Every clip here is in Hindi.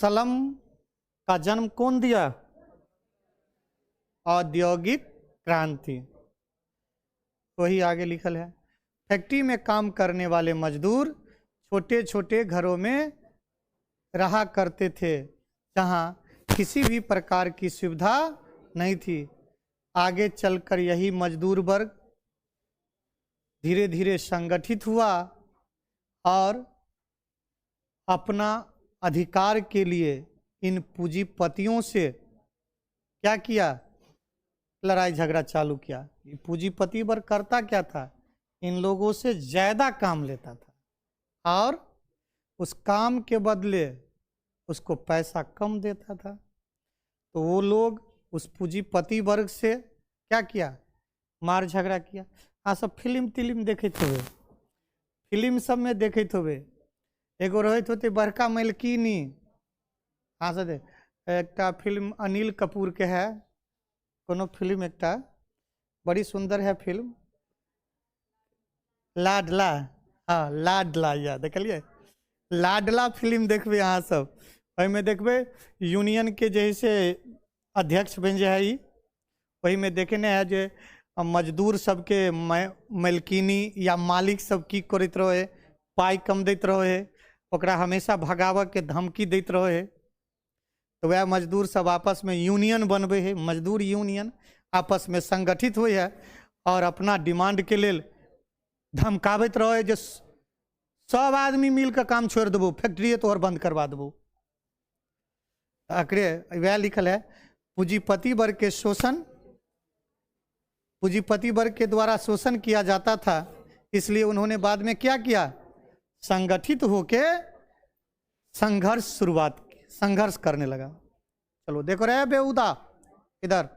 सलम का जन्म कौन दिया? औद्योगिक क्रांति। वही आगे लिखल है। फैक्ट्री में काम करने वाले मजदूर छोटे छोटे घरों में रहा करते थे जहां किसी भी प्रकार की सुविधा नहीं थी। आगे चलकर यही मजदूर वर्ग धीरे धीरे संगठित हुआ और अपना अधिकार के लिए इन पूंजीपतियों से क्या किया? लड़ाई झगड़ा चालू किया। पूंजीपति वर्ग करता क्या था? इन लोगों से ज्यादा काम लेता था और उस काम के बदले उसको पैसा कम देता था। तो वो लोग उस पूंजीपति वर्ग से क्या किया? मार झगड़ा किया। हाँ, सब फिल्म तिलिम देखते हुए, फिल्म सब में देखते हुए एगो रहते होते बड़का मलकिनी। हाँ से एक फिल्म अनिल कपूर के है, कोनो फिल्म एक बड़ी सुंदर है फिल्म, लाडला। हाँ, लाडला, या देखलिए लाडला फिल्म देखबे अहाँ सब। में देखबे यूनियन के जैसे अध्यक्ष बन जाए, वही में देखने है जो मजदूर सबके मलकिनी या मालिक सब की करते रहे, पाई कम देते रहे, ओकरा हमेशा भगाव के धमकी देते रहे। तो वह मजदूर सब आपस में यूनियन बनबे है, मजदूर यूनियन आपस में संगठित हुए है और अपना डिमांड के लिए धमकावत रहे जो सब आदमी मिलकर काम छोड़ देबो, फैक्ट्री तोहर बंद करवा देबो। आखिर वह लिखल है पूंजीपति वर्ग के शोषण, पूंजीपति वर्ग के द्वारा शोषण किया जाता था, इसलिए उन्होंने बाद में क्या किया? संगठित होके संघर्ष करने लगा। चलो देखो रहे बेहुदा इधर।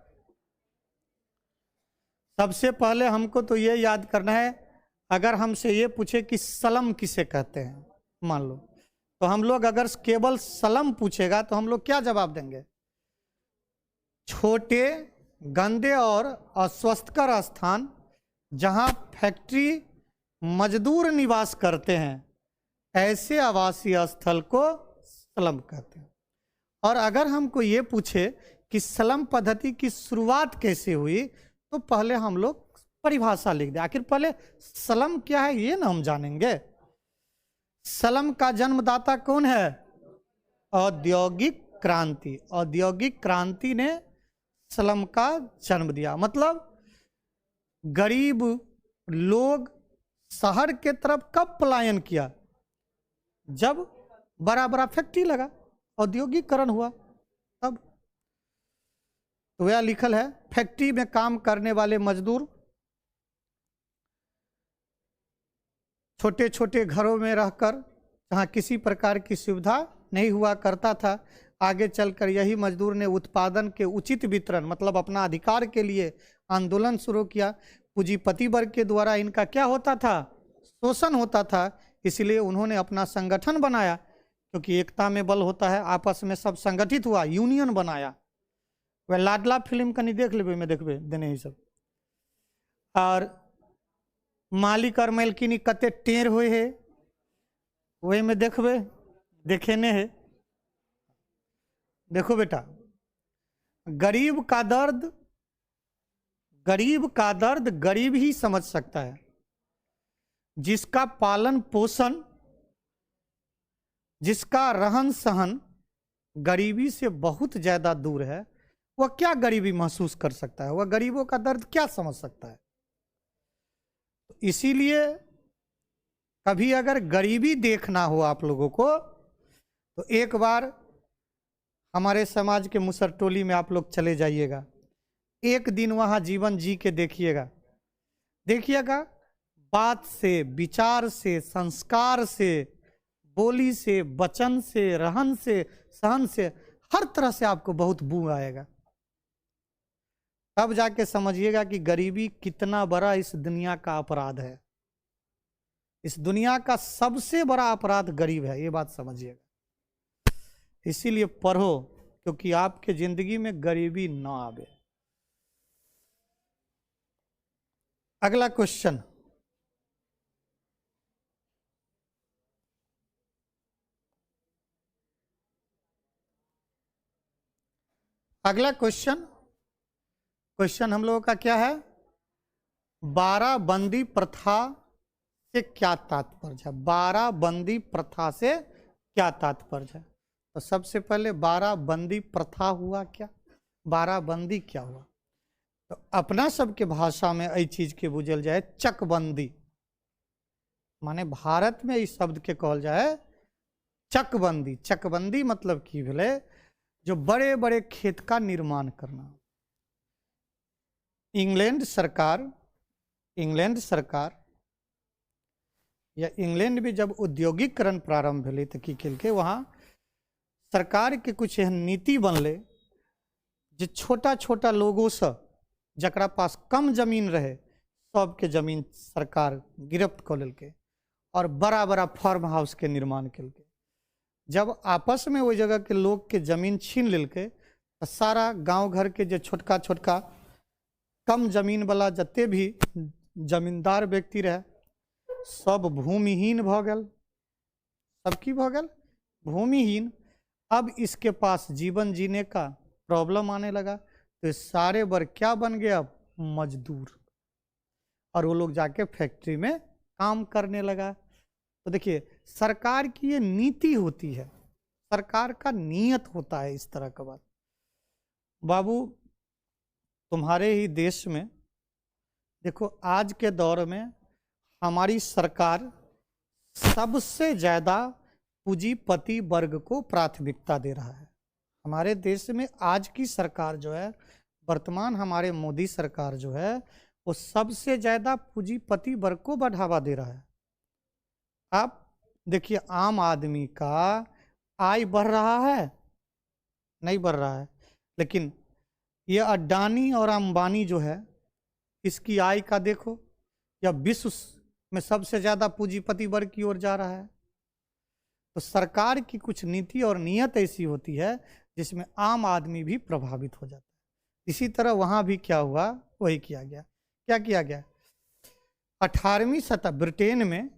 सबसे पहले हमको तो ये याद करना है, अगर हमसे ये पूछे कि सलम किसे कहते हैं, मान लो, तो हम लोग अगर केवल सलम पूछेगा तो हम लोग क्या जवाब देंगे? छोटे, गंदे और अस्वस्थकर स्थान जहां फैक्ट्री मजदूर निवास करते हैं, ऐसे आवासीय स्थल को सलम कहते हैं। और अगर हमको ये पूछे कि सलम पद्धति की शुरुआत कैसे हुई, तो पहले हम लोग परिभाषा लिख दे। आखिर पहले सलम क्या है ये ना हम जानेंगे। सलम का जन्मदाता कौन है? औद्योगिक क्रांति। औद्योगिक क्रांति ने सलम का जन्म दिया। मतलब गरीब लोग शहर के तरफ कब पलायन किया? जब बड़ा बड़ा फैक्ट्री लगा, औद्योगिकरण हुआ तब। तो वह लिखल है फैक्ट्री में काम करने वाले मजदूर छोटे छोटे घरों में रहकर, जहां किसी प्रकार की सुविधा नहीं हुआ करता था, आगे चलकर यही मजदूर ने उत्पादन के उचित वितरण मतलब अपना अधिकार के लिए आंदोलन शुरू किया। पूंजीपति वर्ग के द्वारा इनका क्या होता था? शोषण होता था। इसलिए उन्होंने अपना संगठन बनाया, क्योंकि एकता में बल होता है, आपस में सब संगठित हुआ, यूनियन बनाया। वह लाडला फिल्म कनी देख लेबे में देखबे देने ही सब। और मालिक और मलकिनी कते टेर हुए है, वही में देखबे देखेने है। देखो बेटा, गरीब का दर्द गरीब ही समझ सकता है। जिसका पालन पोषण, जिसका रहन सहन गरीबी से बहुत ज्यादा दूर है, वह क्या गरीबी महसूस कर सकता है? वह गरीबों का दर्द क्या समझ सकता है? इसीलिए कभी अगर गरीबी देखना हो आप लोगों को, तो एक बार हमारे समाज के मुसरटोली में आप लोग चले जाइएगा, एक दिन वहां जीवन जी के देखिएगा। बात से, विचार से, संस्कार से, बोली से, वचन से, रहन से, सहन से, हर तरह से आपको बहुत बू आएगा। तब जाके समझिएगा कि गरीबी कितना बड़ा इस दुनिया का अपराध है। इस दुनिया का सबसे बड़ा अपराध गरीब है, ये बात समझिएगा। इसीलिए पढ़ो, क्योंकि आपके जिंदगी में गरीबी ना आवे। अगला क्वेश्चन, अगला क्वेश्चन हम लोगों का क्या है, 12 बंदी प्रथा से क्या तात्पर्य है? 12 बंदी प्रथा से क्या तात्पर्य है? तो सबसे पहले 12 बंदी प्रथा हुआ क्या, 12 बंदी क्या हुआ? तो अपना सबके भाषा में यही चीज के बुझल जाए चकबंदी, माने भारत में इस शब्द के कहल जाए चकबंदी। चकबंदी मतलब की भेले जो बड़े बड़े खेत का निर्माण करना। इंग्लैंड सरकार या इंग्लैंड में जब औद्योगिकरण प्रारंभ भेलै तो की केलकै, वहाँ सरकार के कुछ एहन नीति बनलै जे छोटा छोटा लोगों से जकरा पास कम जमीन रहे सबके जमीन सरकार गिरफ्त कऽ लेलकै और बड़ा बड़ा फार्म हाउस के निर्माण केलकै। जब आपस में ओहि जगह के लोग के जमीन छीन लेलकै तो सारा गांव घर के जो छोटका छोटका कम जमीन वाला जते भी जमींदार व्यक्ति रहे सब भूमिहीन भ गेल। सब की भ गेल? भूमिहीन। अब इसके पास जीवन जीने का प्रॉब्लम आने लगा तो सारे वर्ग क्या बन गए? अब मजदूर। और वो लोग जाके फैक्ट्री में काम करने लगा। तो देखिए सरकार की ये नीति होती है, सरकार का नियत होता है इस तरह का बात। बाबू तुम्हारे ही देश में देखो आज के दौर में हमारी सरकार सबसे ज्यादा पूंजीपति वर्ग को प्राथमिकता दे रहा है। हमारे देश में आज की सरकार जो है, वर्तमान हमारे मोदी सरकार जो है, वो सबसे ज्यादा पूंजीपति वर्ग को बढ़ावा दे रहा है। आप देखिए आम आदमी का आय बढ़ रहा है? नहीं बढ़ रहा है। लेकिन ये अडानी और अंबानी जो है इसकी आय का देखो, या विश्व में सबसे ज्यादा पूंजीपति वर्ग की ओर जा रहा है। तो सरकार की कुछ नीति और नियत ऐसी होती है जिसमें आम आदमी भी प्रभावित हो जाता है। इसी तरह वहां भी क्या हुआ, वही किया गया। क्या किया गया? 18वीं शताब्दी ब्रिटेन में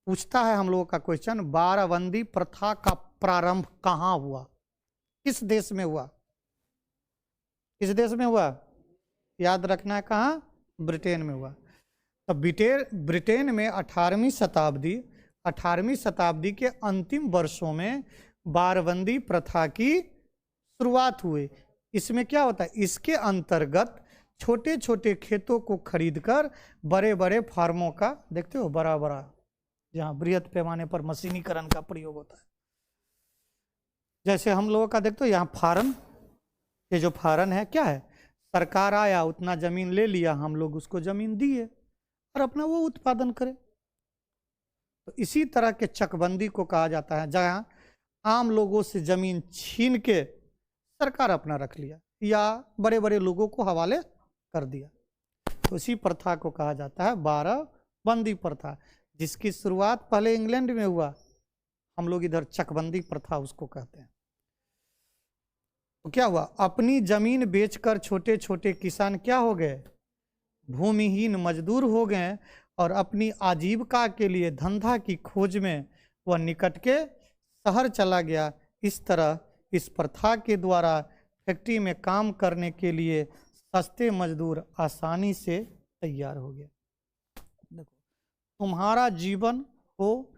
पूछता है हम लोगों का क्वेश्चन, 12 बंदी प्रथा का प्रारंभ कहाँ हुआ, किस देश में हुआ? किस देश में हुआ? याद रखना है, कहाँ? ब्रिटेन में हुआ। तो ब्रिटेन में 18वीं शताब्दी के अंतिम वर्षों में बारबंदी प्रथा की शुरुआत हुई। इसमें क्या होता है? इसके अंतर्गत छोटे छोटे खेतों को खरीदकर बड़े बड़े फार्मों का, देखते हो बड़ा बड़ा, जहाँ बृहद पैमाने पर मशीनीकरण का प्रयोग होता है। जैसे हम लोगों का देखते हो यहाँ फार्म, ये जो फार्म है क्या है? सरकार आया, उतना जमीन ले लिया, हम लोग उसको जमीन दिए और अपना वो उत्पादन करे। तो इसी तरह के चकबंदी को कहा जाता है, जहाँ आम लोगों से जमीन छीन के सरकार अपना रख लिया या बड़े बड़े लोगों को हवाले कर दिया। तो इसी प्रथा को कहा जाता है 12 बंदी प्रथा, जिसकी शुरुआत पहले इंग्लैंड में हुआ, हम लोग इधर चकबंदी प्रथा उसको कहते हैं। तो क्या हुआ? अपनी जमीन बेचकर छोटे छोटे किसान क्या हो गए? भूमिहीन मजदूर हो गए और अपनी आजीविका के लिए धंधा की खोज में वह निकट के शहर चला गया। इस तरह इस प्रथा के द्वारा फैक्ट्री में काम करने के लिए सस्ते मजदूर आसानी से तैयार हो गए। देखो तुम्हारा जीवन हो,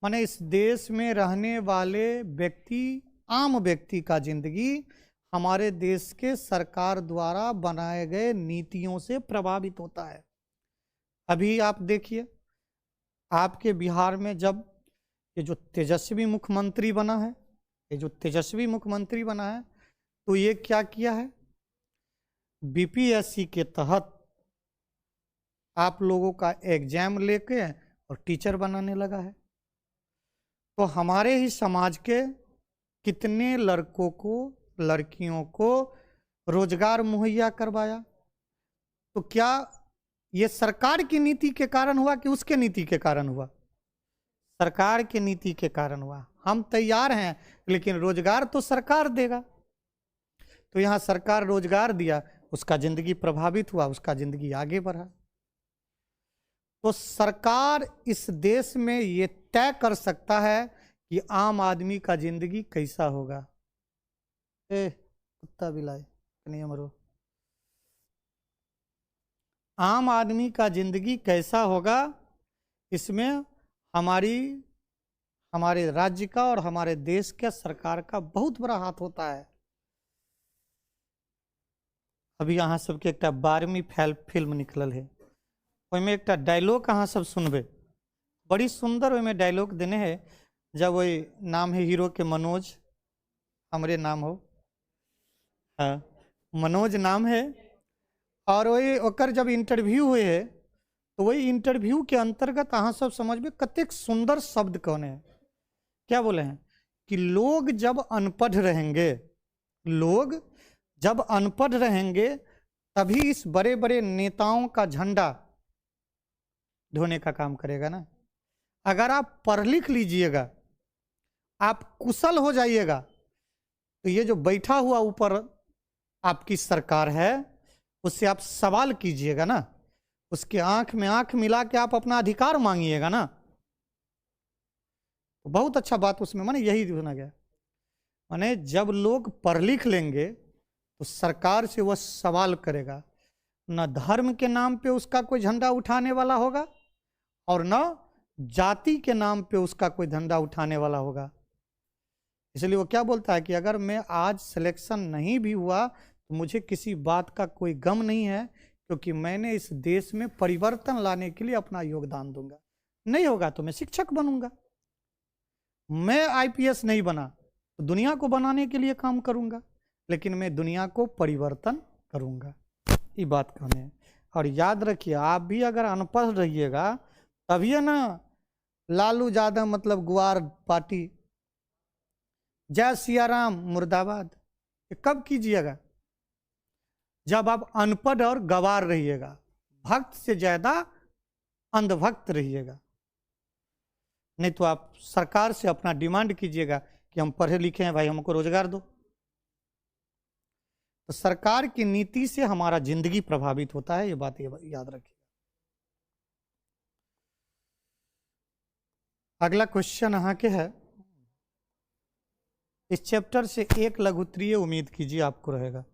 माने इस देश में रहने वाले व्यक्ति, आम व्यक्ति का जिंदगी हमारे देश के सरकार द्वारा बनाए गए नीतियों से प्रभावित होता है। अभी आप देखिए आपके बिहार में जब ये जो तेजस्वी मुख्यमंत्री बना है, तो ये क्या किया है? बीपीएससी के तहत आप लोगों का एग्जाम लेके और टीचर बनाने लगा है। तो हमारे ही समाज के कितने लड़कों को, लड़कियों को रोजगार मुहैया करवाया। तो क्या ये सरकार की नीति के कारण हुआ कि उसके नीति के कारण हुआ? सरकार की नीति के कारण हुआ। हम तैयार हैं लेकिन रोजगार तो सरकार देगा। तो यहाँ सरकार रोजगार दिया, उसका जिंदगी प्रभावित हुआ, उसका जिंदगी आगे बढ़ा। तो सरकार इस देश में ये तय कर सकता है कि आम आदमी का जिंदगी कैसा होगा। कुत्ता बिलाई नहीं मरो। आम आदमी का जिंदगी कैसा होगा, इसमें हमारे राज्य का और हमारे देश के सरकार का बहुत बड़ा हाथ होता है। अभी अहाँ सबके एक 12वीं फिल्म निकलल है, ओहिमे एक डायलॉग अहाँ सब सुनबे, बड़ी सुंदर ओहिमे डायलॉग देने है। जब वही नाम है हीरो के मनोज, हमरे नाम हो, हाँ मनोज नाम है, और वही ओकर जब इंटरव्यू हुए है तो वही इंटरव्यू के अंतर्गत अहाँ सब समझ में कतेक सुंदर शब्द कौन है, क्या बोले हैं कि लोग जब अनपढ़ रहेंगे, लोग जब अनपढ़ रहेंगे तभी इस बड़े बड़े नेताओं का झंडा ढोने का काम करेगा ना। अगर आप पढ़ लिख लीजिएगा, आप कुशल हो जाइएगा, तो ये जो बैठा हुआ ऊपर आपकी सरकार है उससे आप सवाल कीजिएगा ना, उसके आंख में आंख मिला के आप अपना अधिकार मांगिएगा ना। तो बहुत अच्छा बात उसमें माने यही सुना गया, माने जब लोग पढ़ लिख लेंगे तो सरकार से वह सवाल करेगा, न धर्म के नाम पे उसका कोई झंडा उठाने वाला होगा और न जाति के नाम पे उसका कोई झंडा उठाने वाला होगा। इसलिए वो क्या बोलता है कि अगर मैं आज सिलेक्शन नहीं भी हुआ तो मुझे किसी बात का कोई गम नहीं है, क्योंकि मैंने इस देश में परिवर्तन लाने के लिए अपना योगदान दूंगा। नहीं होगा तो मैं शिक्षक बनूंगा, मैं आईपीएस नहीं बना तो दुनिया को बनाने के लिए काम करूंगा, लेकिन मैं दुनिया को परिवर्तन करूंगा। ये बात कहने है। और याद रखिए, आप भी अगर अनपढ़ रहिएगा तभी है ना लालू यादव मतलब गुआर पार्टी, जय सिया राम मुर्दाबाद, ये कब कीजिएगा? जब आप अनपढ़ और गवार रहिएगा, भक्त से ज्यादा अंधभक्त रहिएगा। नहीं तो आप सरकार से अपना डिमांड कीजिएगा कि हम पढ़े लिखे हैं भाई, हमको रोजगार दो। तो सरकार की नीति से हमारा जिंदगी प्रभावित होता है, ये बात याद रखिएगा। अगला क्वेश्चन यहाँ के है, इस चैप्टर से एक लघुत्तरीय उम्मीद कीजिए आपको रहेगा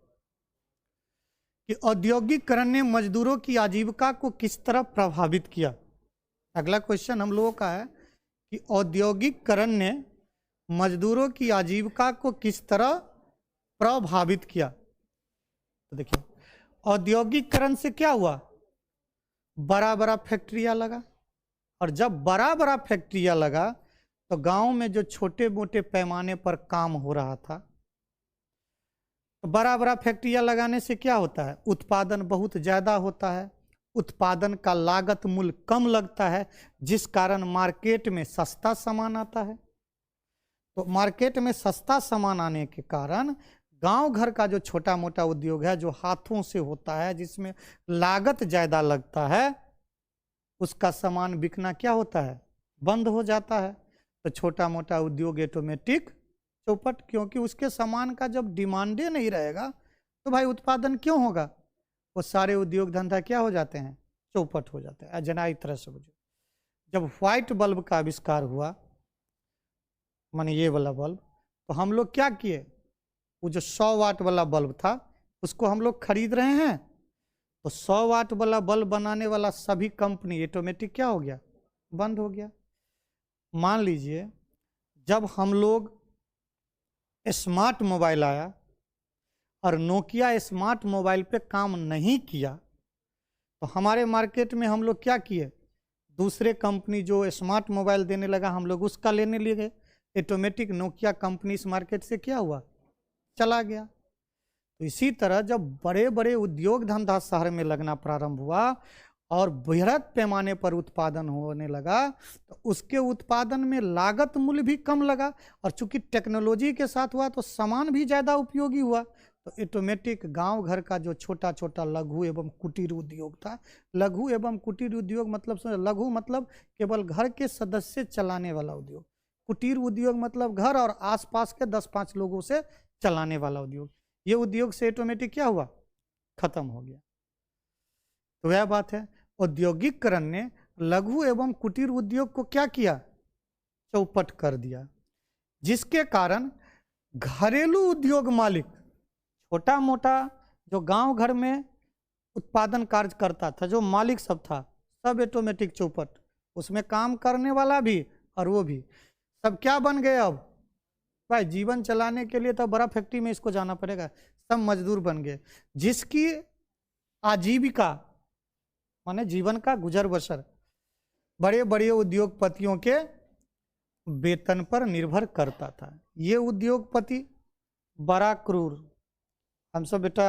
कि औद्योगिकरण ने मजदूरों की आजीविका को किस तरह प्रभावित किया। अगला क्वेश्चन हम लोगों का है कि औद्योगिकरण ने मजदूरों की आजीविका को किस तरह प्रभावित किया। तो देखिए, औद्योगिकरण से क्या हुआ, बड़ा बड़ा फैक्ट्रियां लगा, और जब बड़ा बड़ा फैक्ट्रियां लगा तो गांव में जो छोटे मोटे पैमाने पर काम हो रहा था, तो बड़ा बड़ा फैक्ट्रियां लगाने से क्या होता है, उत्पादन बहुत ज़्यादा होता है, उत्पादन का लागत मूल्य कम लगता है, जिस कारण मार्केट में सस्ता सामान आता है। तो मार्केट में सस्ता सामान आने के कारण गांव घर का जो छोटा मोटा उद्योग है, जो हाथों से होता है, जिसमें लागत ज़्यादा लगता है, उसका सामान बिकना क्या होता है, बंद हो जाता है। तो छोटा मोटा उद्योग ऑटोमेटिक चौपट, क्योंकि उसके सामान का जब डिमांडे नहीं रहेगा तो भाई उत्पादन क्यों होगा, वो सारे उद्योग धंधा क्या हो जाते हैं, चौपट हो जाते हैं। जना एक तरह से बुझो, जब व्हाइट बल्ब का आविष्कार हुआ, माने ये वाला बल्ब, तो हम लोग क्या किए, वो जो 100 वाट वाला बल्ब था उसको हम लोग खरीद रहे हैं, तो 100 वाट वाला बल्ब बनाने वाला सभी कंपनी ऑटोमेटिक क्या हो गया, बंद हो गया। मान लीजिए जब हम लोग स्मार्ट मोबाइल आया और नोकिया स्मार्ट मोबाइल पे काम नहीं किया, तो हमारे मार्केट में हम लोग क्या किए, दूसरे कंपनी जो स्मार्ट मोबाइल देने लगा हम लोग उसका लेने लिए गए, ऑटोमेटिक नोकिया कंपनी इस मार्केट से क्या हुआ, चला गया। तो इसी तरह जब बड़े बड़े उद्योग धंधा शहर में लगना प्रारंभ हुआ और बृहद पैमाने पर उत्पादन होने लगा, तो उसके उत्पादन में लागत मूल्य भी कम लगा, और चूंकि टेक्नोलॉजी के साथ हुआ तो सामान भी ज़्यादा उपयोगी हुआ, तो ऑटोमेटिक गांव घर का जो छोटा छोटा लघु एवं कुटीर उद्योग था, लघु एवं कुटीर उद्योग मतलब लघु मतलब केवल घर के सदस्य चलाने वाला उद्योग, कुटीर उद्योग मतलब घर और आसपास के 10-5 लोगों से चलाने वाला उद्योग, ये उद्योग से ऑटोमेटिक क्या हुआ, खत्म हो गया। तो वह बात है, औद्योगिकरण ने लघु एवं कुटीर उद्योग को क्या किया, चौपट कर दिया, जिसके कारण घरेलू उद्योग मालिक, छोटा मोटा जो गांव घर में उत्पादन कार्य करता था, जो मालिक सब था, सब ऑटोमेटिक चौपट, उसमें काम करने वाला भी और वो भी, सब क्या बन गए अब भाई, जीवन चलाने के लिए तो बड़ा फैक्ट्री में इसको जाना पड़ेगा, सब मजदूर बन गए, जिसकी आजीविका माने जीवन का गुजर बसर बड़े बड़े उद्योगपतियों के वेतन पर निर्भर करता था। ये उद्योगपति बड़ा क्रूर, हम सब बेटा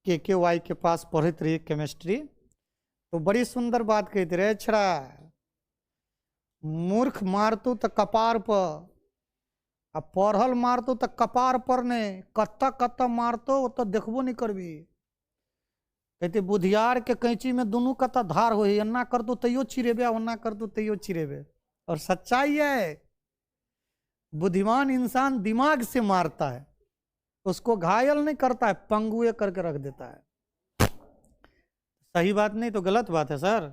KKY के पास पढ़ते रहे केमिस्ट्री, तो बड़ी सुंदर बात कहते रहे, छड़ा मूर्ख मारतू तो कपार पर, अब पढ़ल मारतो तो कपार पर ने, कत्ता कत्ता मारतो तो देखबो नहीं करबी, कहते बुधियार के कैंची में दोनों कत्ता धार हो, अन्ना कर दो तैयो चिरेबे, अन्ना कर दो तैयो चिरेबे। और सच्चाई है, बुद्धिमान इंसान दिमाग से मारता है, उसको घायल नहीं करता है, पंगुए करके रख देता है। सही बात नहीं तो गलत बात है सर।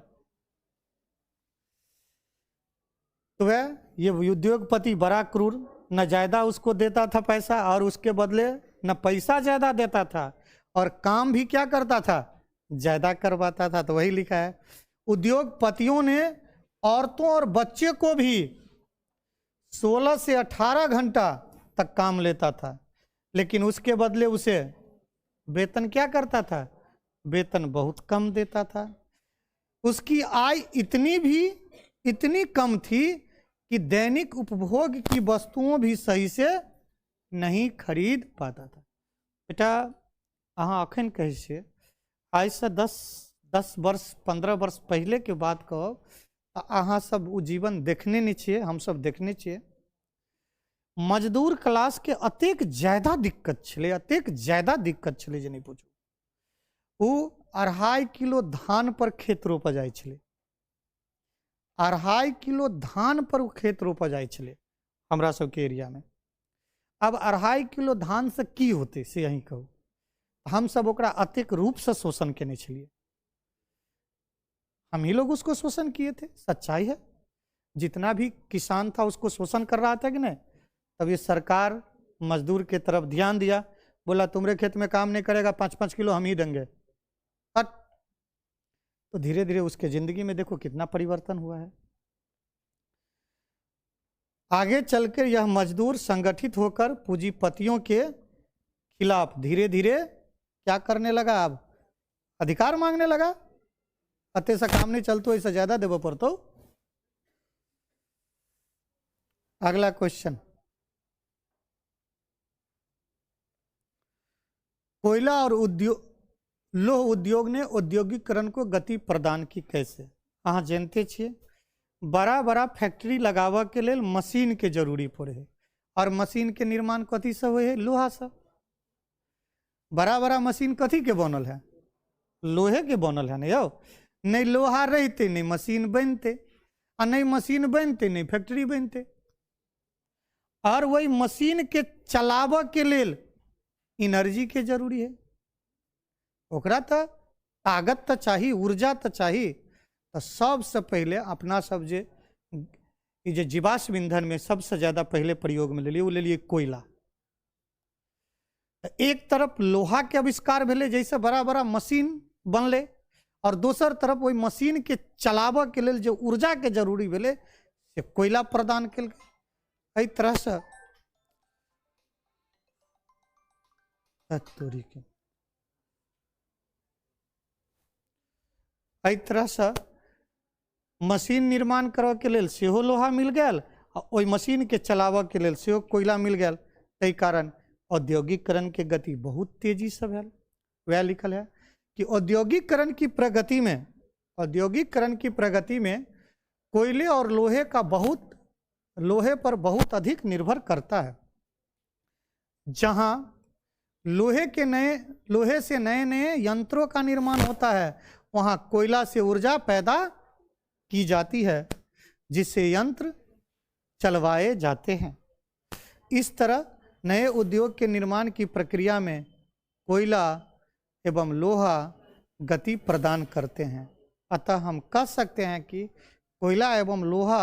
तो वह ये उद्योगपति बड़ा क्रूर, न ज्यादा उसको देता था पैसा और उसके बदले न पैसा ज्यादा देता था, और काम भी क्या करता था, ज्यादा करवाता था। तो वही लिखा है, उद्योगपतियों ने औरतों और बच्चे को भी 16 से 18 घंटा तक काम लेता था, लेकिन उसके बदले उसे वेतन क्या करता था, वेतन बहुत कम देता था। उसकी आय इतनी कम थी कि दैनिक उपभोग की वस्तुओं भी सही से नहीं खरीद पाता था। बेटा अहाँ अखन कहै छियै, आज से 10 वर्ष 15 वर्ष पहले के बात कहब तो अहाँ सब वो जीवन देखने नहीं छियै, हम सब देखने छियै। मजदूर क्लास के अतेक ज्यादा दिक्कत छलै, अतेक ज्यादा दिक्कत छलै जे नहीं पूछू। वो 2.5 किलो धान पर खेत रोपा जाय छलै, 2.5 किलो धान पर वो खेत रोपा जाय छलै हमरा सबके एरिया में। अब 2.5 किलो धान से की होते से यही कहू, हम सब ओकरा अतेक रूप से शोषण केने छलिए, हम ही लोग उसको शोषण किए थे, सच्चाई है। जितना भी किसान था उसको शोषण कर रहा था कि नहीं। तब ये सरकार मजदूर के तरफ ध्यान दिया, बोला तुम्हारे खेत में काम नहीं करेगा 5-5 किलो हम ही देंगे, हट। तो धीरे धीरे उसके जिंदगी में देखो कितना परिवर्तन हुआ है। आगे चलकर यह मजदूर संगठित होकर पूंजीपतियों के खिलाफ धीरे धीरे क्या करने लगा, अब अधिकार मांगने लगा। अते से काम नहीं चलतो, ऐसा ज्यादा देवो पड़तो। अगला क्वेश्चन, कोयला और लौह उद्योग ने औद्योगिकरण को गति प्रदान की कैसे। अहाँ जानते छे, बड़ा बड़ा फैक्ट्री लगावा के लेल मशीन के जरूरी पड़े है, और मशीन के निर्माण कथी से हुए है, लोहा से। बड़ा बड़ा मशीन कथी के बनल है, लोहे के बनल है ना यो। नहीं लोहा रहते नहीं मशीन बनते, और नहीं मशीन बनते नहीं फैक्ट्री बनते। और वही मशीन के चलावा के लेल एनर्जी के जरूरी है, ओकरा तो ताकत तो चाहिए, ऊर्जा तो चाहिए। तो सबसे पहले अपना सब जे जीवाश्म ईंधन में सबसे ज्यादा पहले प्रयोग में ले लिए, वो ले लिए कोयला। एक तरफ लोहा के आविष्कार भेले, जैसे बड़ा बड़ा मशीन बनले, और दूसर तरफ वही मशीन के चलावा के लेल जो ऊर्जा के जरूरी भेले से कोयला प्रदान कल। कई तरह से कई तरह से मशीन निर्माण करवा के लेल सेहो लोहा मिल गया, और वही मशीन के चलावा के लेल सेहो कोयला मिल गया। तै कारण औद्योगिकरण के गति बहुत तेजी से भेल। वह लिखल है कि औद्योगिकरण की प्रगति में कोयले और लोहे पर बहुत अधिक निर्भर करता है। जहां लोहे से नए नए यंत्रों का निर्माण होता है, वहां कोयला से ऊर्जा पैदा की जाती है, जिससे यंत्र चलवाए जाते हैं। इस तरह नए उद्योग के निर्माण की प्रक्रिया में कोयला एवं लोहा गति प्रदान करते हैं। अतः हम कह सकते हैं कि कोयला एवं लोह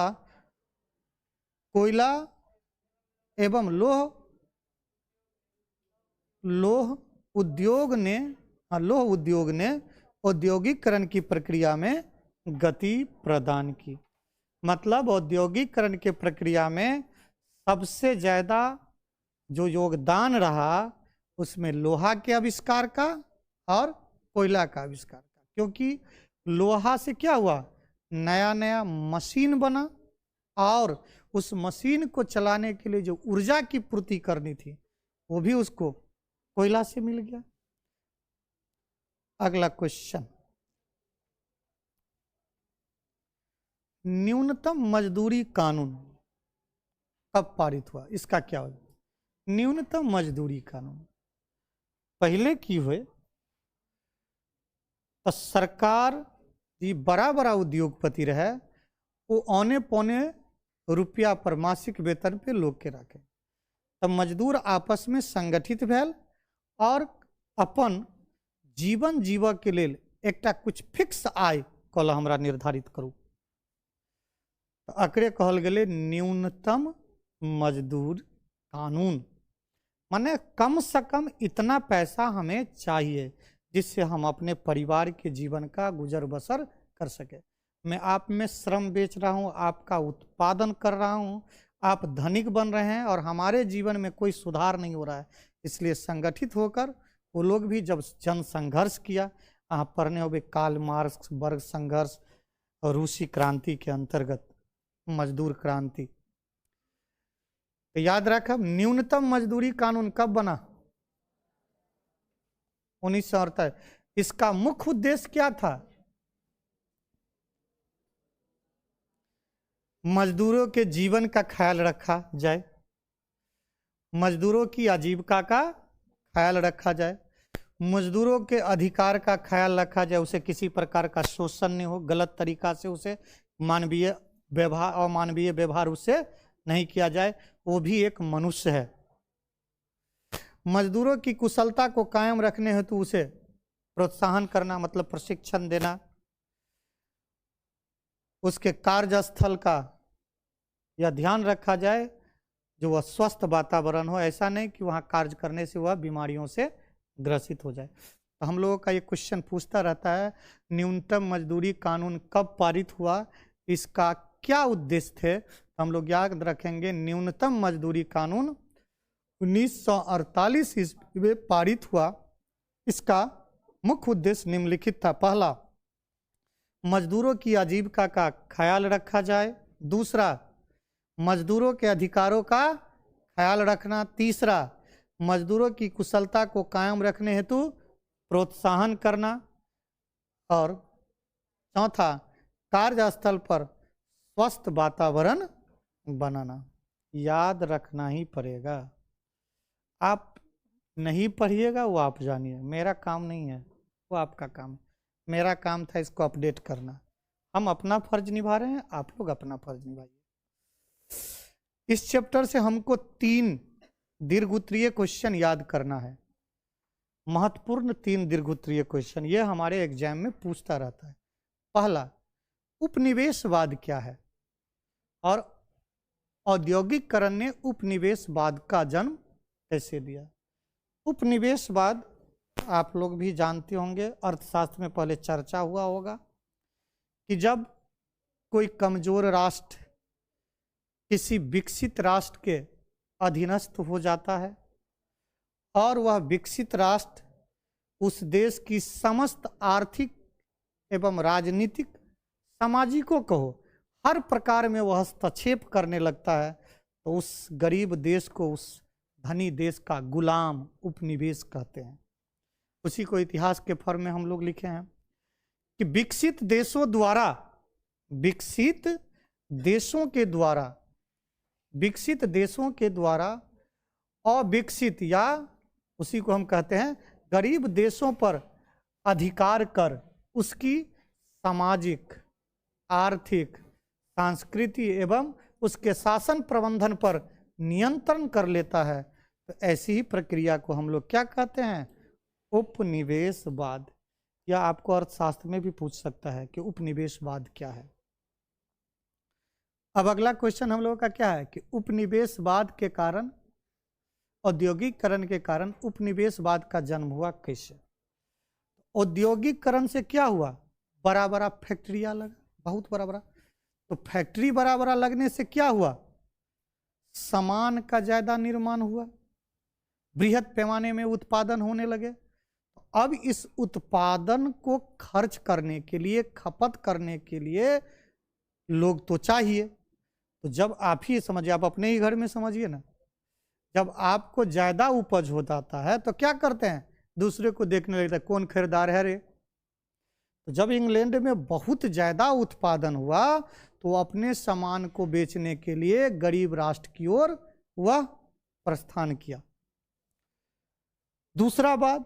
लौह उद्योग ने औद्योगिकरण की प्रक्रिया में गति प्रदान की। मतलब औद्योगिकरण के प्रक्रिया में सबसे ज़्यादा जो योगदान रहा उसमें लोहा के आविष्कार का और कोयला का आविष्कार का, क्योंकि लोहा से क्या हुआ, नया नया मशीन बना और उस मशीन को चलाने के लिए जो ऊर्जा की पूर्ति करनी थी वो भी उसको कोयला से मिल गया। अगला क्वेश्चन, न्यूनतम मजदूरी कानून कब पारित हुआ, इसका क्या होगा? न्यूनतम मजदूरी कानून पहले की हुए तो सरकार जी बड़ा बड़ा उद्योगपति रहे, वो औने पौने रुपया पर मासिक वेतन पे लोग के रखे, तब मजदूर आपस में संगठित भेल और अपन जीवन जीवा के लेल एकटा कुछ फिक्स आय कल हमरा निर्धारित करू, तो एकरे कहल गेलै न्यूनतम मजदूर कानून। माने कम से कम इतना पैसा हमें चाहिए जिससे हम अपने परिवार के जीवन का गुजर बसर कर सके। मैं आप में श्रम बेच रहा हूँ, आपका उत्पादन कर रहा हूँ, आप धनिक बन रहे हैं और हमारे जीवन में कोई सुधार नहीं हो रहा है, इसलिए संगठित होकर वो लोग भी जब जन संघर्ष किया, आप पढ़ने होंगे कार्ल मार्क्स वर्ग संघर्ष और रूसी क्रांति के अंतर्गत मजदूर क्रांति। तो याद रखब न्यूनतम मजदूरी कानून कब बना? 1948। इसका मुख्य उद्देश्य क्या था? मजदूरों के जीवन का ख्याल रखा जाए, मजदूरों की आजीविका का ख्याल रखा जाए, मजदूरों के अधिकार का ख्याल रखा जाए, उसे किसी प्रकार का शोषण नहीं हो, गलत तरीका से उसे मानवीय व्यवहार और मानवीय व्यवहार उससे नहीं किया जाए, वो भी एक मनुष्य है। मजदूरों की कुशलता को कायम रखने हेतु उसे प्रोत्साहन करना, मतलब प्रशिक्षण देना, उसके कार्यस्थल का यह ध्यान रखा जाए जो वह स्वस्थ वातावरण हो, ऐसा नहीं कि वहाँ कार्य करने से वह बीमारियों से ग्रसित हो जाए। तो हम लोगों का ये क्वेश्चन पूछता रहता है न्यूनतम मजदूरी कानून कब पारित हुआ, इसका क्या उद्देश्य थे? तो हम लोग याद रखेंगे न्यूनतम मजदूरी कानून 1948 ईस्वी में पारित हुआ। इसका मुख्य उद्देश्य निम्नलिखित था। पहला, मजदूरों की आजीविका का ख्याल रखा जाए। दूसरा, मजदूरों के अधिकारों का ख्याल रखना। तीसरा, मजदूरों की कुशलता को कायम रखने हेतु प्रोत्साहन करना। और चौथा, कार्यस्थल पर स्वस्थ वातावरण बनाना। याद रखना ही पड़ेगा, आप नहीं पढ़िएगा वो आप जानिए, मेरा काम नहीं है, वो आपका काम है। मेरा काम था इसको अपडेट करना। हम अपना फर्ज निभा रहे हैं, आप लोग अपना फर्ज निभाइए। इस चैप्टर से हमको 3 दीर्घोत्तरीय क्वेश्चन याद करना है, महत्वपूर्ण 3 दीर्घोत्तरीय क्वेश्चन, ये हमारे एग्जाम में पूछता रहता है। पहला, उपनिवेशवाद क्या है और औद्योगिकरण ने उपनिवेशवाद का जन्म कैसे दिया? उपनिवेशवाद आप लोग भी जानते होंगे, अर्थशास्त्र में पहले चर्चा हुआ होगा कि जब कोई कमजोर राष्ट्र किसी विकसित राष्ट्र के अधीनस्थ हो जाता है और वह विकसित राष्ट्र उस देश की समस्त आर्थिक एवं राजनीतिक, सामाजिकों कहो, हर प्रकार में वह हस्तक्षेप करने लगता है, तो उस गरीब देश को उस धनी देश का गुलाम उपनिवेश कहते हैं। उसी को इतिहास के फॉर्म में हम लोग लिखे हैं कि विकसित देशों के द्वारा अविकसित या उसी को हम कहते हैं गरीब देशों पर अधिकार कर उसकी सामाजिक, आर्थिक, सांस्कृतिक एवं उसके शासन प्रबंधन पर नियंत्रण कर लेता है। तो ऐसी ही प्रक्रिया को हम लोग क्या कहते हैं? उपनिवेशवाद। या आपको अर्थशास्त्र में भी पूछ सकता है कि उपनिवेशवाद क्या है। अब अगला क्वेश्चन हम लोगों का क्या है कि उपनिवेशवाद के कारण औद्योगिकरण के कारण उपनिवेशवाद का जन्म हुआ कैसे? औद्योगिकरण से क्या हुआ? बड़ा बड़ा फैक्ट्रियां लगा, बहुत बड़ा बड़ा। तो फैक्ट्री बड़ा बड़ा लगने से क्या हुआ? सामान का ज्यादा निर्माण हुआ, बृहद पैमाने में उत्पादन होने लगे। अब इस उत्पादन को खर्च करने के लिए, खपत करने के लिए लोग तो चाहिए। तो जब आप ही समझिए, आप अपने ही घर में समझिए ना, जब आपको ज्यादा उपज हो जाता है तो क्या करते हैं? दूसरे को देखने लगता है, कौन खरीदार है रे। तो जब इंग्लैंड में बहुत ज्यादा उत्पादन हुआ तो अपने सामान को बेचने के लिए गरीब राष्ट्र की ओर वह प्रस्थान किया। दूसरा बात,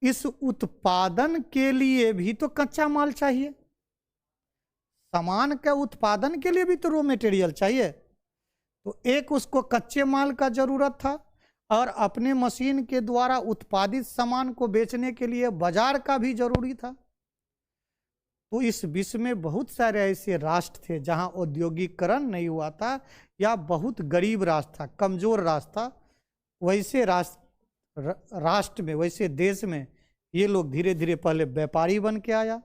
इस उत्पादन के लिए भी तो कच्चा माल चाहिए, सामान के उत्पादन के लिए भी तो रॉ मटेरियल चाहिए। तो एक उसको कच्चे माल का जरूरत था और अपने मशीन के द्वारा उत्पादित सामान को बेचने के लिए बाजार का भी जरूरी था। तो इस विश्व में बहुत सारे ऐसे राष्ट्र थे जहां औद्योगिकरण नहीं हुआ था या बहुत गरीब राष्ट्र था, कमजोर राष्ट्र था। वैसे राष्ट्र में, वैसे देश में ये लोग धीरे धीरे पहले व्यापारी बन के आया,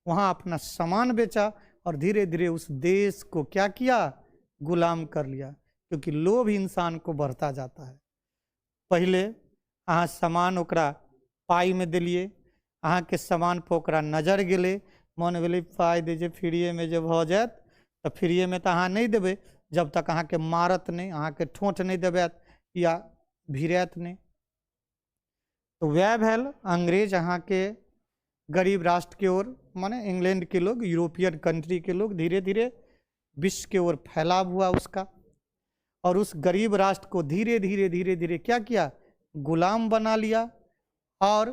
वहां अपना सामान बेचा और धीरे धीरे उस देश को क्या किया? गुलाम कर लिया। क्योंकि लोभ इंसान को बढ़ता जाता है। पहले अहाँ सामान ओकरा पाई में दिलिए, अहाँ के सामान पर ओकरा नजर गेले, मन भेलै पाई दे जे फ्रीए में जब हो जात तो फ्रीए में तो अहाँ नहीं देबै जब तक अहाँ के मारत नहीं, अहाँ के ठोंठ नहीं देबै या भिड़ैत नहीं। तो वह भेल अंग्रेज अहाँ के गरीब राष्ट्र के ओर, माने इंग्लैंड के लोग, यूरोपियन कंट्री के लोग धीरे धीरे विश्व के ओर फैलाव हुआ उसका, और उस गरीब राष्ट्र को धीरे धीरे धीरे धीरे क्या किया? गुलाम बना लिया। और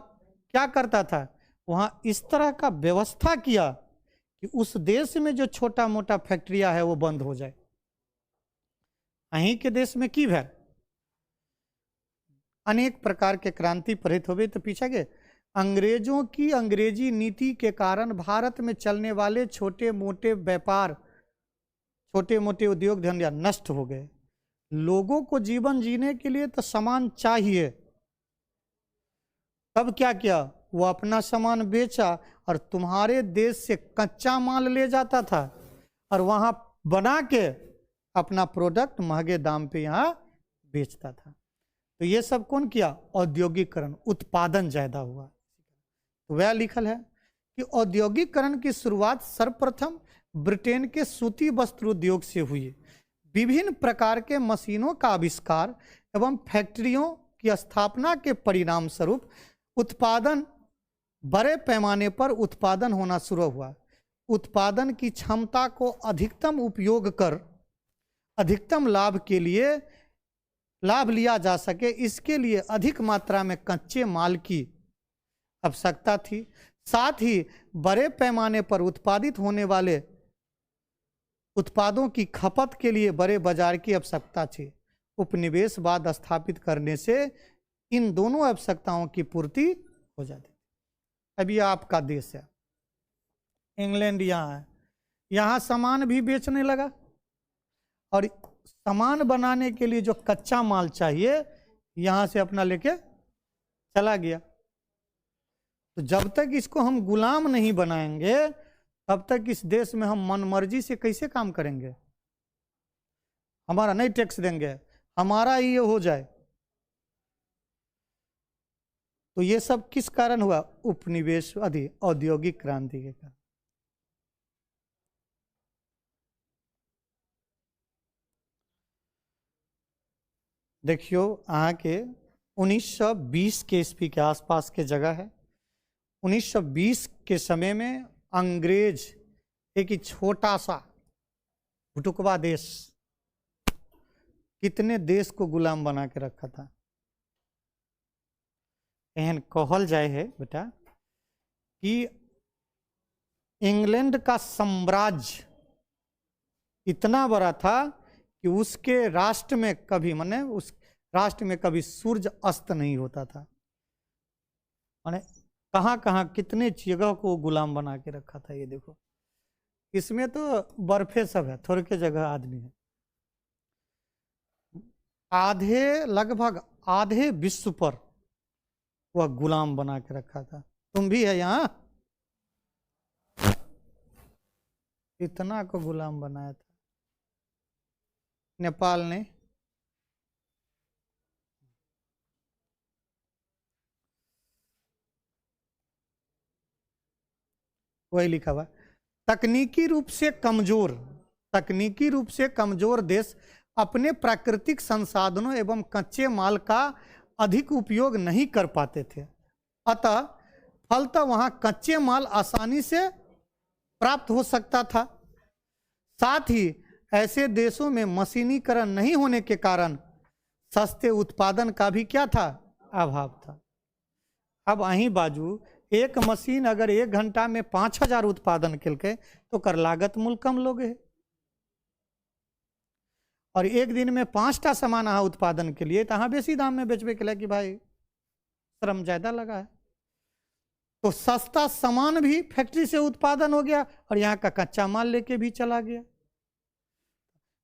क्या करता था? वहाँ इस तरह का व्यवस्था किया कि उस देश में जो छोटा मोटा फैक्ट्रियां है वो बंद हो जाए। अहीं के देश में की भेल? अनेक प्रकार के क्रांति प्रेरित हो गए। तो पीछे के अंग्रेजों की अंग्रेजी नीति के कारण भारत में चलने वाले छोटे मोटे व्यापार, छोटे मोटे उद्योग धंधे नष्ट हो गए। लोगों को जीवन जीने के लिए तो सामान चाहिए। तब क्या किया? वो अपना सामान बेचा और तुम्हारे देश से कच्चा माल ले जाता था और वहां बना के अपना प्रोडक्ट महंगे दाम पे यहाँ बेचता था। तो ये सब कौन किया? औद्योगिकरण, उत्पादन ज्यादा हुआ। तो वह लिखल है कि औद्योगिकरण की शुरुआत सर्वप्रथम ब्रिटेन के सूती वस्त्र उद्योग से हुई। विभिन्न प्रकार के मशीनों का आविष्कार एवं फैक्ट्रियों की स्थापना के परिणाम स्वरूप उत्पादन, बड़े पैमाने पर उत्पादन होना शुरू हुआ। उत्पादन की क्षमता को अधिकतम उपयोग कर अधिकतम लाभ लिया जा सके, इसके लिए अधिक मात्रा में कच्चे माल की आवश्यकता थी। साथ ही बड़े पैमाने पर उत्पादित होने वाले उत्पादों की खपत के लिए बड़े बाजार की आवश्यकता थी। उपनिवेशवाद स्थापित करने से इन दोनों आवश्यकताओं की पूर्ति हो जाती। अभी आपका देश है, इंग्लैंड यहाँ है, यहाँ सामान भी बेचने लगा और सामान बनाने के लिए जो कच्चा माल चाहिए यहाँ से अपना लेके चला गया। तो जब तक इसको हम गुलाम नहीं बनाएंगे तब तक इस देश में हम मनमर्जी से कैसे काम करेंगे? हमारा नहीं टैक्स देंगे, हमारा ही ये हो जाए। तो ये सब किस कारण हुआ? उपनिवेश औद्योगिक क्रांति के कारण। देखियो अहाँ के 1920 के ईस्वी के आसपास के जगह है। 1920 के समय में अंग्रेज एक ही छोटा सा भुटुकवा देश कितने देश को गुलाम बना के रखा था। एहन कहल जाए है बेटा कि इंग्लैंड का साम्राज्य इतना बड़ा था कि उसके राष्ट्र में कभी, माने उस राष्ट्र में कभी सूरज अस्त नहीं होता था। माने कहाँ कहाँ कितने जगह को गुलाम बना के रखा था। ये देखो, इसमें तो बर्फे सब है, थोड़े के जगह आदमी है। लगभग आधे विश्व पर वह गुलाम बना के रखा था। तुम भी है यहाँ, इतना को गुलाम बनाया था नेपाल ने। वही लिखा हुआ, तकनीकी रूप से कमजोर देश अपने प्राकृतिक संसाधनों एवं कच्चे माल का अधिक उपयोग नहीं कर पाते थे, अतः फलतः वहां कच्चे माल आसानी से प्राप्त हो सकता था। साथ ही ऐसे देशों में मशीनीकरण नहीं होने के कारण सस्ते उत्पादन का भी क्या था, अभाव था। अब अहीं बाजू एक मशीन अगर 1 घंटा में 5000 उत्पादन के तो कर लागत मूल कम लोग है, और एक दिन में 5टा सामान अहाँ उत्पादन के लिए तो अहाँ बेसी दाम में बेचबे के लिए कि भाई श्रम ज्यादा लगा है, तो सस्ता सामान भी फैक्ट्री से उत्पादन हो गया और यहाँ का कच्चा माल लेके भी चला गया।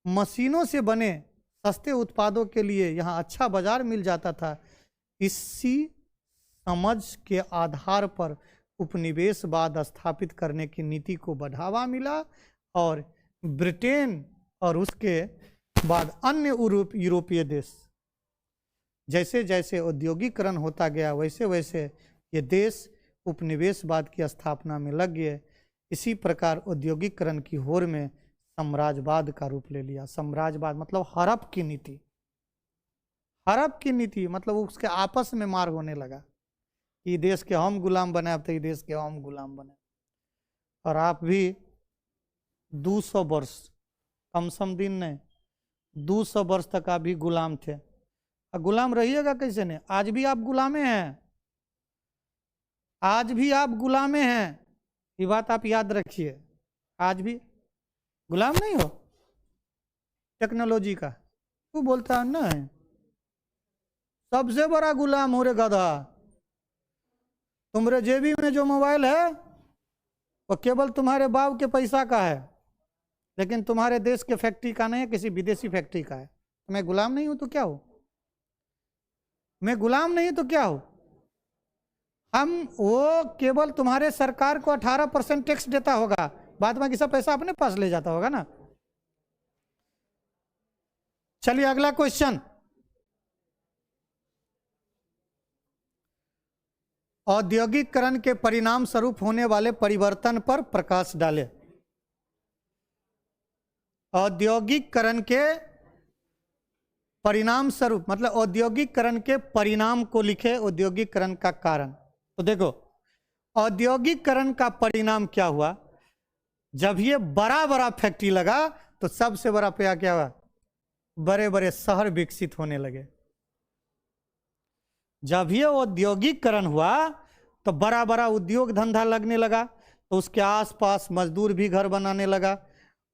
मशीनों से बने सस्ते उत्पादों के लिए यहाँ अच्छा बाजार मिल जाता था। इसी समझ के आधार पर उपनिवेशवाद स्थापित करने की नीति को बढ़ावा मिला और ब्रिटेन और उसके बाद अन्य यूरोपीय देश जैसे जैसे औद्योगिकरण होता गया वैसे वैसे ये देश उपनिवेशवाद की स्थापना में लग गए। इसी प्रकार औद्योगिकरण की होड़ में साम्राज्यवाद का रूप ले लिया। साम्राज्यवाद मतलब हड़प की नीति, हड़प की नीति मतलब उसके आपस में मार होने लगा, ये देश के हम गुलाम बनाए तो ये देश के हम गुलाम बने। और आप भी 200 वर्ष, कम सम दिन नहीं 200 वर्ष तक आप भी गुलाम थे, और गुलाम रहिएगा कैसे नहीं। आज भी आप गुलामे हैं, आज भी आप गुलामे हैं, ये बात आप याद रखिए। आज भी गुलाम नहीं हो टेक्नोलॉजी का, तू बोलता है ना है सबसे बड़ा गुलाम हो रे गधा। तुम्हारे जेबी में जो मोबाइल है वो केवल तुम्हारे बाप के पैसा का है, लेकिन तुम्हारे देश के फैक्ट्री का नहीं है, किसी विदेशी फैक्ट्री का है। मैं गुलाम नहीं हूं तो क्या हो, मैं गुलाम नहीं तो क्या हो। हम वो केवल तुम्हारे सरकार को 18% टैक्स देता होगा, बाद बाकी सब पैसा अपने पास ले जाता होगा ना। चलिए अगला क्वेश्चन, औद्योगिकरण के परिणाम स्वरूप होने वाले परिवर्तन पर प्रकाश डाले। औद्योगिकरण के परिणाम स्वरूप मतलब औद्योगिकरण के परिणाम को लिखे, औद्योगिकरण का कारण। तो देखो औद्योगिकरण का परिणाम क्या हुआ, जब ये बड़ा बड़ा फैक्ट्री लगा तो सबसे बड़ा क्या हुआ, बड़े बड़े शहर विकसित होने लगे। जब ये औद्योगिकरण हुआ तो बड़ा बड़ा उद्योग धंधा लगने लगा, तो उसके आसपास मजदूर भी घर बनाने लगा,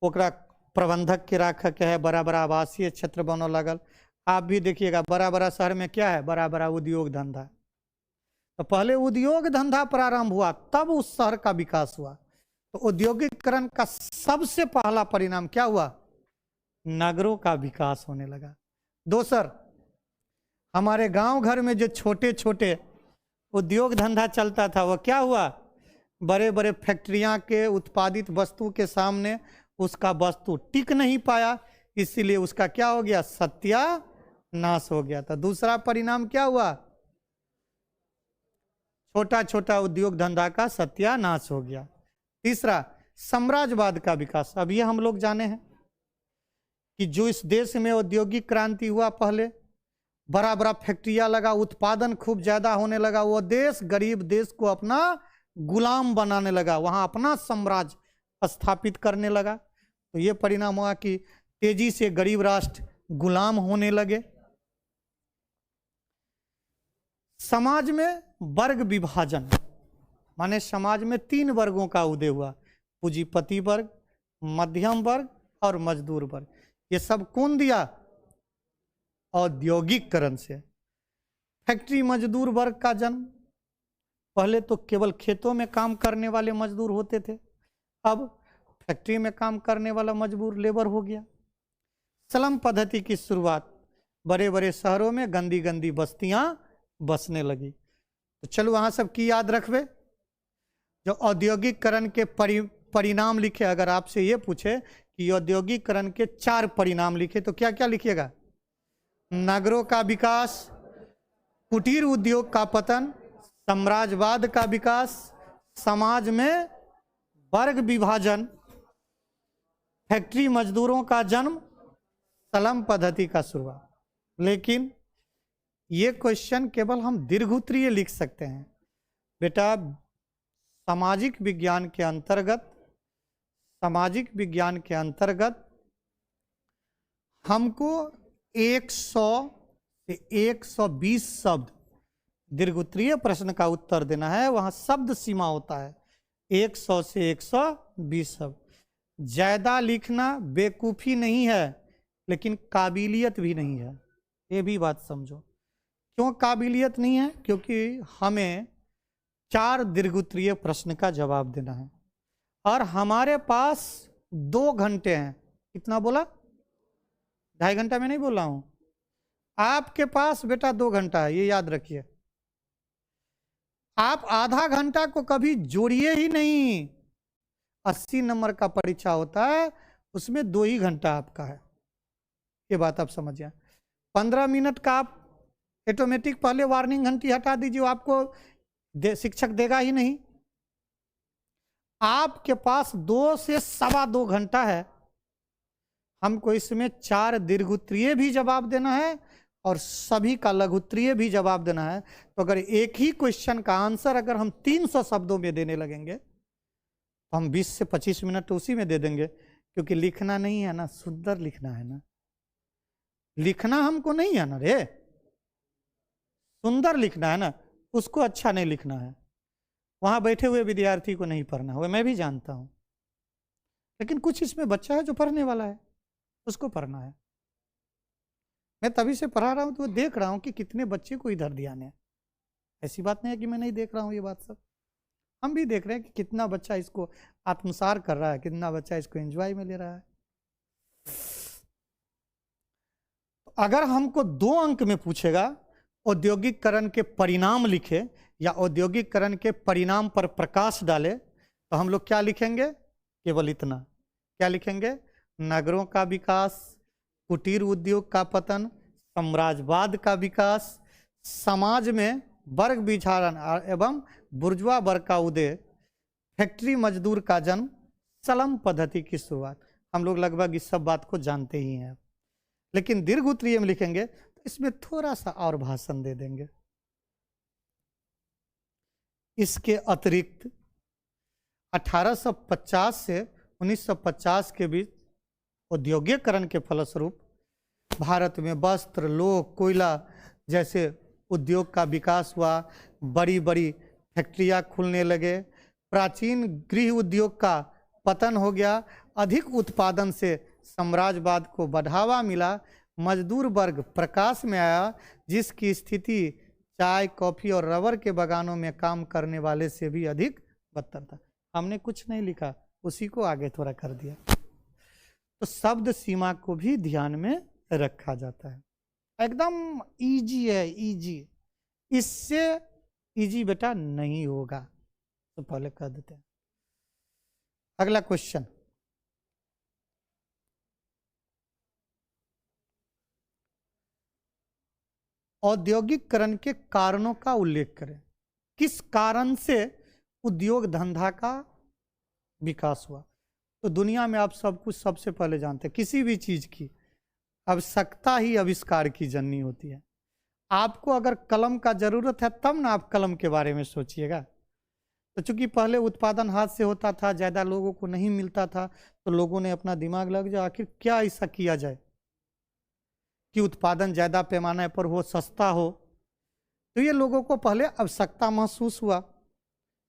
ओकरा प्रबंधक के राख के है, बड़ा बड़ा आवासीय क्षेत्र बनो लगल। आप भी देखिएगा बड़ा बड़ा शहर में क्या है, बड़ा बड़ा उद्योग धंधा। तो पहले उद्योग धंधा प्रारंभ हुआ तब उस शहर का विकास हुआ। तो औद्योगिकरण का सबसे पहला परिणाम क्या हुआ, नगरों का विकास होने लगा। दूसर, हमारे गांव घर में जो छोटे छोटे उद्योग धंधा चलता था वो क्या हुआ, बड़े बड़े फैक्ट्रियां के उत्पादित वस्तु के सामने उसका वस्तु टिक नहीं पाया, इसीलिए उसका क्या हो गया, सत्यानाश हो गया था। दूसरा परिणाम क्या हुआ, छोटा छोटा उद्योग धंधा का सत्यानाश हो गया। तीसरा, साम्राज्यवाद का विकास। अब ये हम लोग जाने हैं कि जो इस देश में औद्योगिक क्रांति हुआ, पहले बड़ा बड़ा फैक्ट्रियां लगा, उत्पादन खूब ज्यादा होने लगा, वो देश गरीब देश को अपना गुलाम बनाने लगा, वहां अपना साम्राज्य स्थापित करने लगा। तो ये परिणाम हुआ कि तेजी से गरीब राष्ट्र गुलाम होने लगे। समाज में वर्ग विभाजन, माने समाज में 3 वर्गों का उदय हुआ, पूंजीपति वर्ग, मध्यम वर्ग और मजदूर वर्ग। ये सब कौन दिया, औद्योगिकरण से। फैक्ट्री मजदूर वर्ग का जन्म, पहले तो केवल खेतों में काम करने वाले मजदूर होते थे, अब फैक्ट्री में काम करने वाला मजदूर लेबर हो गया। श्रम पद्धति की शुरुआत, बड़े बड़े शहरों में गंदी गंदी बस्तियां बसने लगी। तो चलो वहां सब की याद रखबे। जो औद्योगिकरण के परिणाम लिखे, अगर आपसे ये पूछे कि औद्योगिकरण के 4 परिणाम लिखे तो क्या क्या लिखिएगा? नगरों का विकास, कुटीर उद्योग का पतन, साम्राज्यवाद का विकास, समाज में वर्ग विभाजन, फैक्ट्री मजदूरों का जन्म, सलम पद्धति का शुरुआत। लेकिन ये क्वेश्चन केवल हम दीर्घोत्तरीय लिख सकते हैं बेटा। सामाजिक विज्ञान के अंतर्गत हमको 100 से 120 शब्द दीर्घोत्तरीय प्रश्न का उत्तर देना है। वहां शब्द सीमा होता है 100 से 120 शब्द। ज्यादा लिखना बेवकूफ़ी नहीं है, लेकिन काबिलियत भी नहीं है, ये भी बात समझो। क्यों काबिलियत नहीं है? क्योंकि हमें 4 दीर्घोत्तरीय प्रश्न का जवाब देना है और हमारे पास 2 घंटे हैं। कितना बोला? 2.5 घंटा में नहीं बोल रहा हूं, आपके पास बेटा 2 घंटा है, ये याद रखिए। आप आधा घंटा को कभी जोड़िए ही नहीं। 80 नंबर का परीक्षा होता है, उसमें 2 ही घंटा आपका है, ये बात आप समझिए। 15 मिनट का आप ऑटोमेटिक पहले वार्निंग घंटी हटा दीजिए, आपको शिक्षक देगा ही नहीं। आपके पास 2 से 2.25 घंटा है। हमको इसमें 4 दीर्घोत्तरीय भी जवाब देना है और सभी का लघुत्तरीय भी जवाब देना है। तो अगर एक ही क्वेश्चन का आंसर अगर हम 300 शब्दों में देने लगेंगे तो हम 20 से 25 मिनट तो उसी में दे देंगे, क्योंकि लिखना नहीं है ना, सुंदर लिखना है ना। लिखना हमको नहीं है ना रे, सुंदर लिखना है ना, उसको अच्छा नहीं लिखना है। वहां बैठे हुए विद्यार्थी को नहीं पढ़ना है, मैं भी जानता हूं, लेकिन कुछ इसमें बच्चा है जो पढ़ने वाला है, उसको पढ़ना है। मैं तभी से पढ़ा रहा हूं तो देख रहा हूं कि कितने बच्चे को इधर ध्यान है। ऐसी बात नहीं है कि मैं नहीं देख रहा हूं, ये बात सब हम भी देख रहे हैं कि कितना बच्चा इसको आत्मसार कर रहा है, कितना बच्चा इसको एंजॉय में ले रहा है। अगर हमको 2 अंक में पूछेगा औद्योगिकरण के परिणाम लिखे या औद्योगिकरण के परिणाम पर प्रकाश डाले, तो हम लोग क्या लिखेंगे? केवल इतना, क्या लिखेंगे? नगरों का विकास, कुटीर उद्योग का पतन, साम्राज्यवाद का विकास, समाज में वर्ग विभाजन एवं बुर्जुआ वर्ग का उदय, फैक्ट्री मजदूर का जन्म, सलम पद्धति की शुरुआत। हम लोग लगभग इस सब बात को जानते ही हैं, लेकिन दीर्घोत्तरीय में लिखेंगे तो इसमें थोड़ा सा और भाषण दे देंगे। इसके अतिरिक्त 1850 से 1950 के बीच औद्योगिकरण के फलस्वरूप भारत में वस्त्र, लोह, कोयला जैसे उद्योग का विकास हुआ। बड़ी बड़ी फैक्ट्रियां खुलने लगे, प्राचीन गृह उद्योग का पतन हो गया। अधिक उत्पादन से साम्राज्यवाद को बढ़ावा मिला। मजदूर वर्ग प्रकाश में आया, जिसकी स्थिति चाय, कॉफी और रबर के बागानों में काम करने वाले से भी अधिक बदतर था। हमने कुछ नहीं लिखा, उसी को आगे थोड़ा कर दिया। तो शब्द सीमा को भी ध्यान में रखा जाता है। एकदम इजी है, इजी। इससे इजी बेटा नहीं होगा, तो पहले कर देते हैं। अगला क्वेश्चन, औद्योगिकरण के कारणों का उल्लेख करें। किस कारण से उद्योग धंधा का विकास हुआ? तो दुनिया में आप सब कुछ सबसे पहले जानते हैं, किसी भी चीज की आवश्यकता ही आविष्कार की जननी होती है। आपको अगर कलम का जरूरत है तब ना आप कलम के बारे में सोचिएगा। तो चूंकि पहले उत्पादन हाथ से होता था, ज्यादा लोगों को नहीं मिलता था, तो लोगों ने अपना दिमाग लग जाए आखिर क्या ऐसा किया जाए कि उत्पादन ज्यादा पैमाने पर हो, सस्ता हो। तो ये लोगों को पहले आवश्यकता महसूस हुआ।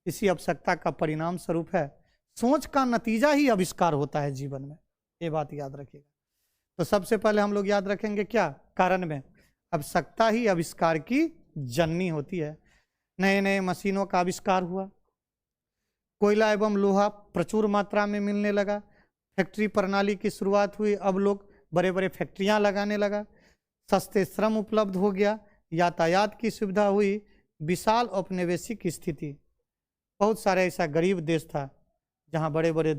इसी आवश्यकता का परिणाम स्वरूप है सोच का नतीजा ही आविष्कार होता है जीवन में, ये बात याद रखिएगा। तो सबसे पहले हम लोग याद रखेंगे क्या? कारण में आवश्यकता ही आविष्कार की जननी होती है। नए नए मशीनों का आविष्कार हुआ, कोयला एवं लोहा प्रचुर मात्रा में मिलने लगा, फैक्ट्री प्रणाली की शुरुआत हुई, अब लोग बड़े बड़े फैक्ट्रियां लगाने लगा, सस्ते श्रम उपलब्ध हो गया, यातायात की सुविधा हुई, विशाल औपनिवेशिक स्थिति। बहुत सारे ऐसा गरीब देश था जहाँ बड़े बड़े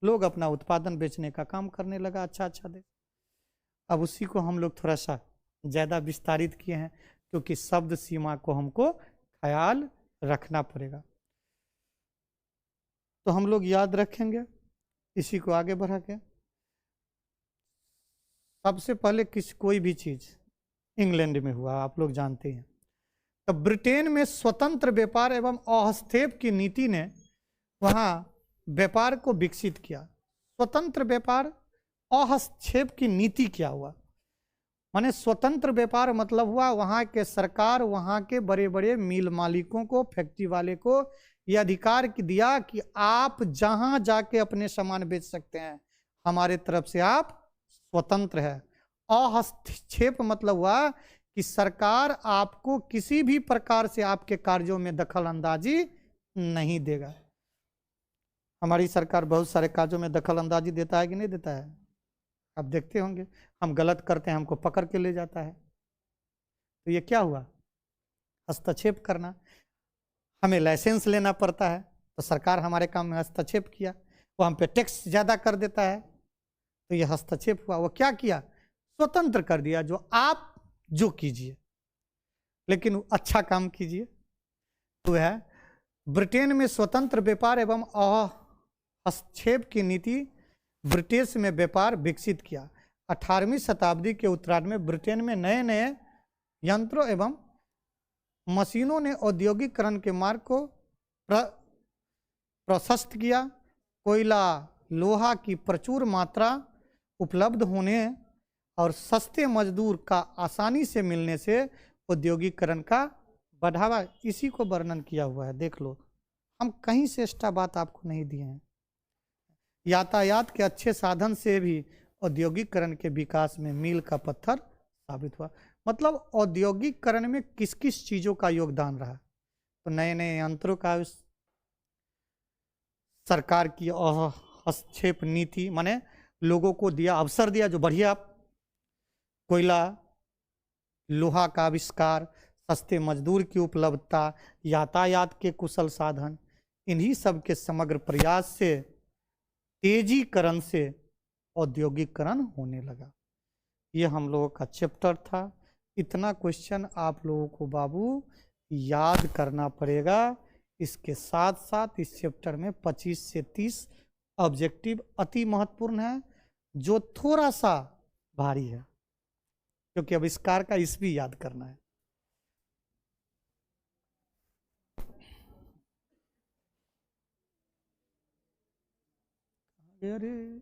लोग अपना उत्पादन बेचने का काम करने लगा, अच्छा अच्छा देश। अब उसी को हम लोग थोड़ा सा ज़्यादा विस्तारित किए हैं, क्योंकि शब्द सीमा को हमको ख्याल रखना पड़ेगा। तो हम लोग याद रखेंगे, इसी को आगे बढ़ा के। सबसे पहले कोई भी चीज़ इंग्लैंड में हुआ, आप लोग जानते हैं। तो ब्रिटेन में स्वतंत्र व्यापार एवं अहस्तक्षेप की नीति ने वहाँ व्यापार को विकसित किया। स्वतंत्र व्यापार, अहस्तक्षेप की नीति क्या हुआ? माने स्वतंत्र व्यापार मतलब हुआ वहाँ के सरकार वहाँ के बड़े बड़े मिल मालिकों को, फैक्ट्री वाले को ये अधिकार दिया कि आप जहाँ जाके अपने सामान बेच सकते हैं, हमारे तरफ से आप स्वतंत्र है। अहस्तक्षेप मतलब हुआ कि सरकार आपको किसी भी प्रकार से आपके कार्यों में दखल अंदाजी नहीं देगा। हमारी सरकार बहुत सारे कार्यों में दखल अंदाजी देता है कि नहीं देता है? आप देखते होंगे, हम गलत करते हैं, हमको पकड़ के ले जाता है। तो ये क्या हुआ? हस्तक्षेप करना। हमें लाइसेंस लेना पड़ता है, तो सरकार हमारे काम में हस्तक्षेप किया, वो हम पे टैक्स ज़्यादा कर देता है, तो ये हस्तक्षेप हुआ। वो क्या किया? स्वतंत्र कर दिया, जो आप जो कीजिए, लेकिन अच्छा काम कीजिए। तो है ब्रिटेन में स्वतंत्र व्यापार एवं हस्तक्षेप की नीति ब्रिटिश में व्यापार विकसित किया। 18वीं शताब्दी के उत्तरार्ध में ब्रिटेन में नए नए यंत्रों एवं मशीनों ने औद्योगिकरण के मार्ग को प्रशस्त किया। कोयला, लोहा की प्रचुर मात्रा उपलब्ध होने और सस्ते मजदूर का आसानी से मिलने से औद्योगिकरण का बढ़ावा, इसी को वर्णन किया हुआ है। देख लो, हम कहीं से एक्स्ट्रा बात आपको नहीं दिए हैं। यातायात के अच्छे साधन से भी औद्योगिकरण के विकास में मील का पत्थर साबित हुआ। मतलब औद्योगिकरण में किस किस चीज़ों का योगदान रहा? तो नए नए यंत्रों का, सरकार की हस्तक्षेप नीति माने लोगों को दिया, अवसर दिया जो बढ़िया, कोयला, लोहा का आविष्कार, सस्ते मजदूर की उपलब्धता, यातायात के कुशल साधन, इन्हीं सब के समग्र प्रयास से, तेजीकरण से औद्योगिकरण होने लगा। ये हम लोगों का चैप्टर था। इतना क्वेश्चन आप लोगों को बाबू याद करना पड़ेगा। इसके साथ साथ इस चैप्टर में 25 से 30 ऑब्जेक्टिव अति महत्वपूर्ण है, जो थोड़ा सा भारी है, क्योंकि आविष्कार का इस भी याद करना है। अरे